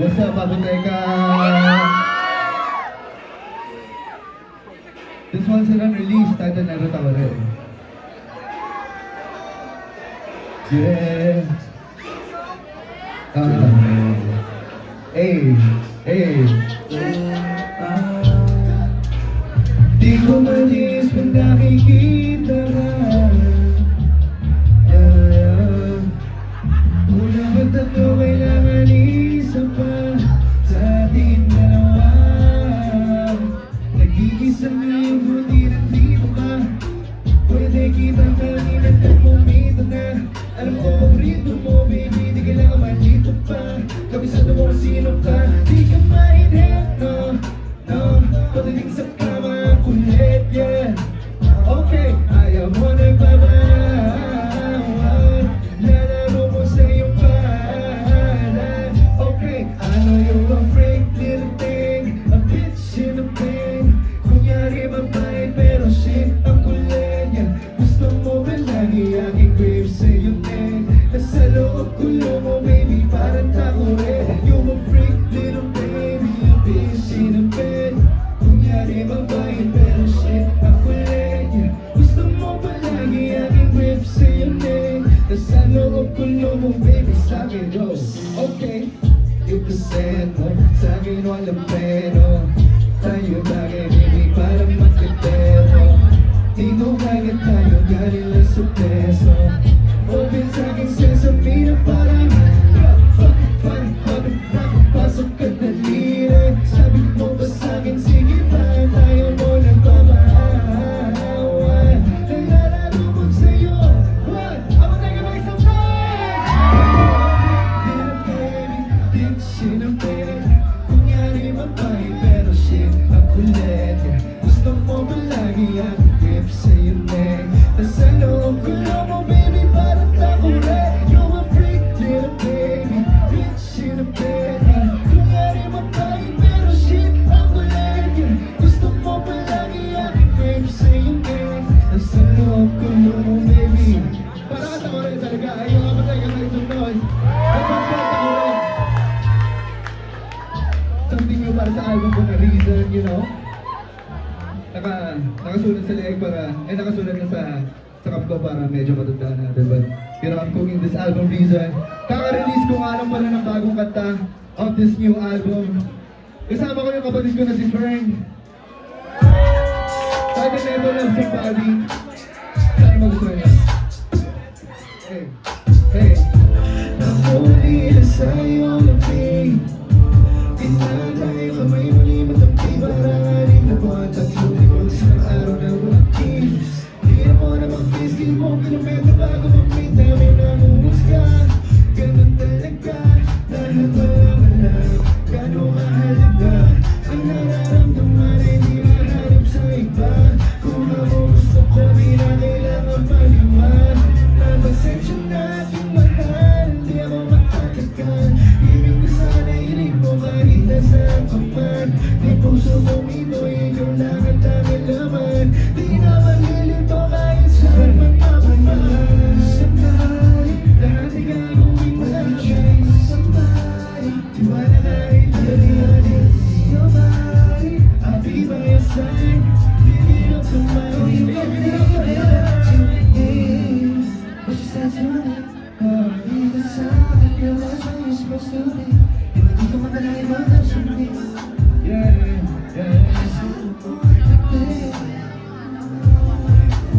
What's up, Aboteka? This one's an unreleased titled Naruto Taware. Yeah. Hey, hey. Di ko matis pag nakikita ka. Una ka tatlo, kailangan isa pa sa ating dalawa. Nag-iisa ngayon, buti nandito ka. Pwede kitang kalinan at pumito na. Alam ko ang rito mo, baby, di kailangan malito pa. Kabisado mo sino ka, di ka mainit, no, no. Pataling sa kama, kulit, yeah. Okay, ayaw mo nagbabawan. Lalaro mo sa iyong pangalan. Okay, I know you're a freak, little thing, a bitch in the pain. Kunyari mabait, pero shit, ang kulit, yeah. Gusto mo ba lagi aking grave sa iyong neck? Nasa loob kulo mo, baby, parang takore. You're a freak, little baby, a bitch in the bed. Kunyari mabait, pero shit, ang kulit, yeah. Gusto mo ba lagi aking grave sa iyong neck? Nasa loob kulo mo, baby, sa'kin, yo. Okay, ipaset mo, sa'kin walang pero. Tayo bagay, baby, parang magkatero. Dito kagad tayo, galing lang sa peso. Open sa'kin sesame na parang parang nakapasok ka na lira. Sabi mo ba sa'kin, sige pa, tayo mo nagpapaawan. Naglalaro mo sa'yo, what? Ako tayo may surprise! Little baby, bitch in a bed. Kunyari mabait, pero shit, ang kulit. Gusto mo ba lagi ang grip sa iyong neck? Nasa loob ko lang mo, baby, parang takore. You're a freak, little baby, bitch in a bed. Kunyari mabait, pero shit, ang kulit. Gusto mo ba lagi ang grip sa iyong neck? Nasa loob ko lang mo, baby. Para ka takore talaga, ayaw ka ba tayo ng isang noise? Takore. Something new para sa album ko na Reason, you know? Nakasulat sa leeg para, nakasulat na sa cup ko para medyo matanda na, diba? Pero I'm cooking this album Reason. Kaka-release ko nga lang pala ng bagong kanta of this new album. Kasama ko yung kapatid ko na si Fern. Sabi na ito lang si Buddy. Sana magustuhan niya. Hey, hey. Nahuli na sa'yo labing. Tinatay kamay muli matampi para aling na buwan. Tatlong limang isang araw na walang kiss. Di na mo na mag-kiss, di mo kilometro bago mag-meet. Dami na mumusga, ganun talaga. Lahat walang alam, gano'ng mahalaga. Ang nararamdaman ay di mahanap sa iba. Kung ako gusto ko, di na kailangan paliwan. Napasensya na aking mahal, di ako matatagal. Ibig ko sana inig mo kahit nasaan ka man. Di puso kong ito'y ikaw lang at aming laman. Di na malilito kahit saan magpapamahal. Somebody, lahat ay gagawin mo lang siya. Somebody, tiwala kahit hali-hali. Nobody, I'll be by your side. Living up to my own belief. What you said to me, be the sound that you're like how you're supposed to be. Hindi ko matalay mo na sumi. Yeah, yeah.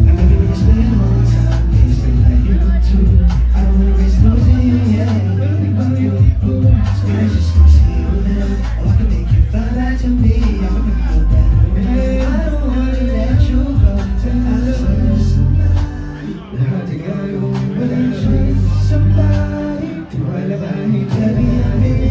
I'm gonna be spending all the time, can't spend like you too. I don't wanna risk losing you, yeah. Think about you, boo. So I just wanna see you now. Oh, I can make you fly back to me. I'm gonna make you better. I don't wanna let you go. I love somebody. Lahat ay gagawin mo lang siya. Somebody, tiwala kahit gabi.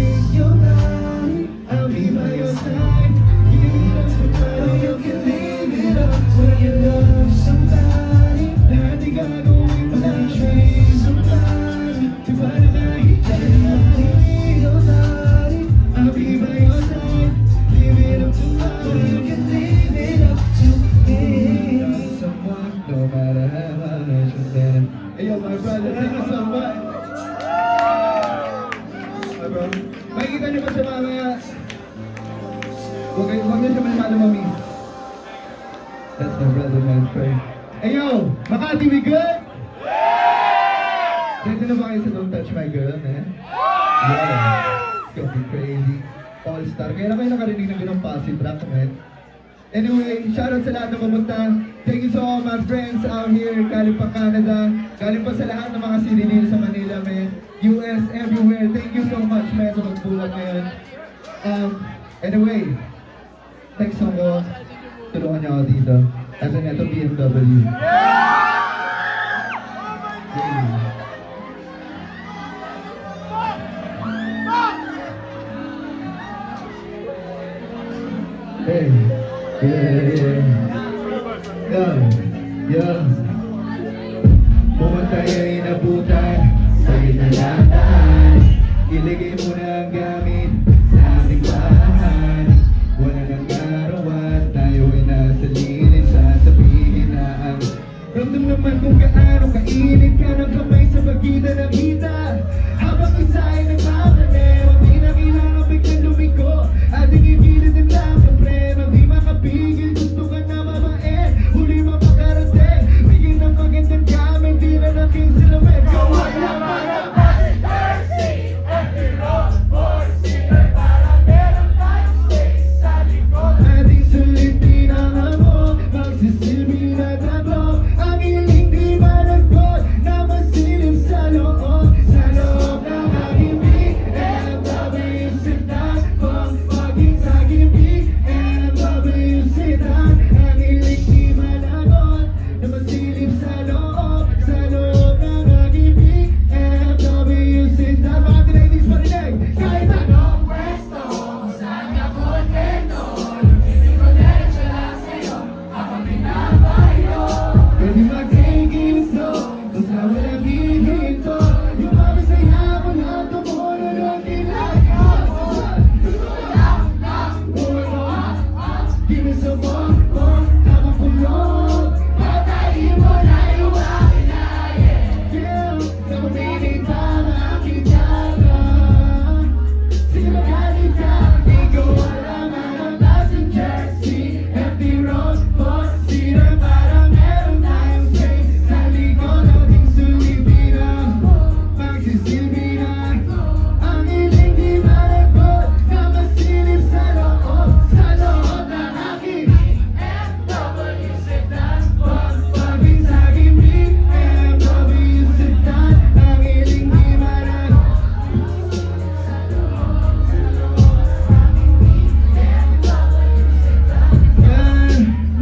mo siya mamaya. Huwag niyo siya masyado mamiss. That's my brother, man, friend. Hey yo, Makati, we good? Ready na ba kayo sa Don't Touch My Girl, man? Yeah. It's gonna be crazy. All-star. Kaya na kayo nakarinig ng ganong passive rock, man. Anyway, shoutout sa lahat na pumunta. Thank you to all my friends out here. Galing pa Canada. Galing pa sa lahat ng mga city dito sa Manila, man. US, everywhere. Thank you so much, man, sa magbulag ngayon. Anyway, next song ko, tulungan niyo ako dito. At ito, BMW. Hey, yeah. Pumunta ay inabutan sa inalatan. Iligay mo na ang gamit sa aming bahan. Wala nang arawan, tayo ay nasa lilim. Sasabihin na ang ramdam naman kung gaano kainit ka ng kamay sa pagitan ng hita. Habang isa ay nagmamanero, di na kailangan biglang lumiko. Ating igilid ang lang sa preno, di makapigil, gusto ka na mabait. Huli mapakarating, bigyan ng magandang gamit, di na natin sila med. Kawala mga body thirsty, every road for silver, para meron tayong space sa likod. Ating sulitin ang amo, magsisilbi na tatlo. Ang iling di malagod, na masilip sa loob. Sa loob ng aking BMW sedan, maging sa aking BMW sedan. Ang iling di malagod, na masilip sa loob. Sa loob ng aking BMW sedan. Mga ladies marinig, kahit anong pwesto, saan ka kontento, lumitin ko diretso lang sa'yo, habang binabayo. Pwede mag-take it slow, basta walang hihinto. Yung mabisaya mo lang, tumulong kinakot. Gusto ko lang, give me some more, habang kulong. Patayin mo na yung akin na, yeah. Nakuminig pa ang aking tiyaga. Sige magalit ka, di ko alam ang passenger seat. Empty road, for zero, parang meron tayong space. Sa likod ating sulipin ang magsisilbi na. Ang iling di malagod, na masilip sa loob. Sa loob ng aking BMW sedan. Pagpagin sa aking BMW sedan. Ang iling di malagod.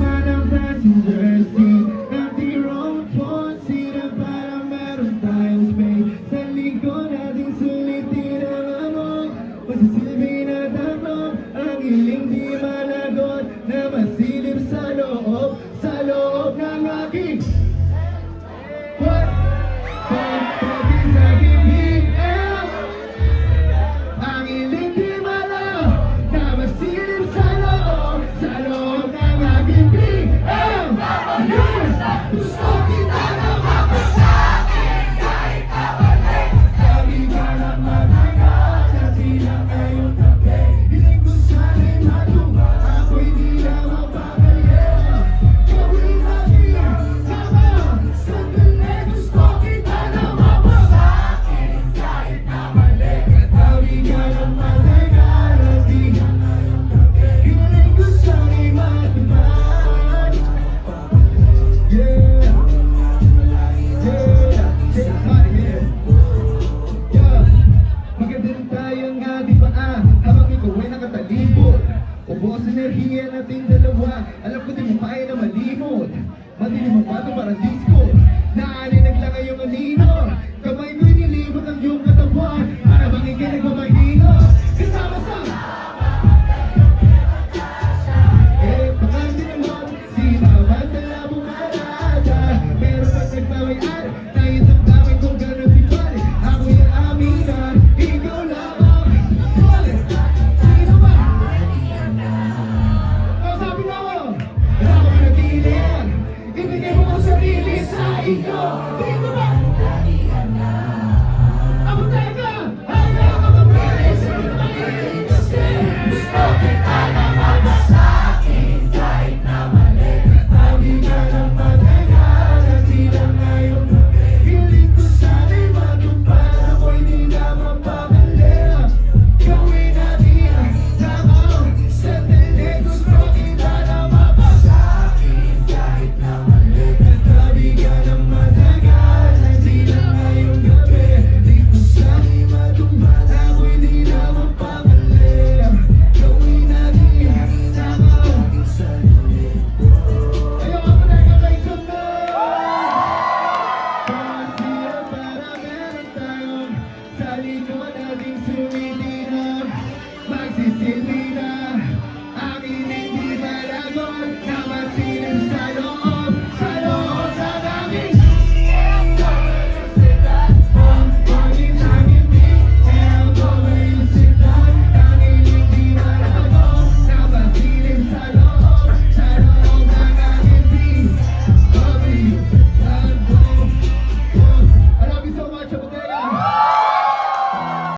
Manang passenger seat, empty road, for zero, para meron tayong space. Sa likod nating sulitin ang amok, magsisilbi na tatlo. Ang iling di malagod, na masilip sa loob ng aking pagpagin sa aking BM. Ang iling di malagod, na masilip sa loob ng aking BM. Gusto kita na mapasakit kahit kabalik. Lagi ka na matagal sa tila ngayong tabi. Hiling ko sana'y matuwa, ako'y di na mapapalya. Gawin natin sama, sandali. Gusto kita na mapasakit kahit na mali. Lagi ka na matagal sa tila ngayong tabi. Hiling ko sana'y matuwa. Maganda rin tayong di ba habang ikaw ay nakatalibot. Ubos enerhiya nating dalawa. Alam ko di mo kaya na malimot. Madilim ang bato parang disco. Naaninag lang ang iyong anino. Kamay ko'y nilibot ang iyong katawan. Para bang ikay nagmamahino. Kasama sa pangalan mo, sinawag na labong marada. Pero pag nagpawayaan, tayo damdamin kung gano'n ipal. Ako'y ang aminan, ikaw lamang. Sino ba? Sabi mo ako, ako'y nagtiling. Ibigay mo ang sarili sa iyo. Sino ba? Ako teka, ayaw ka ba? Baby,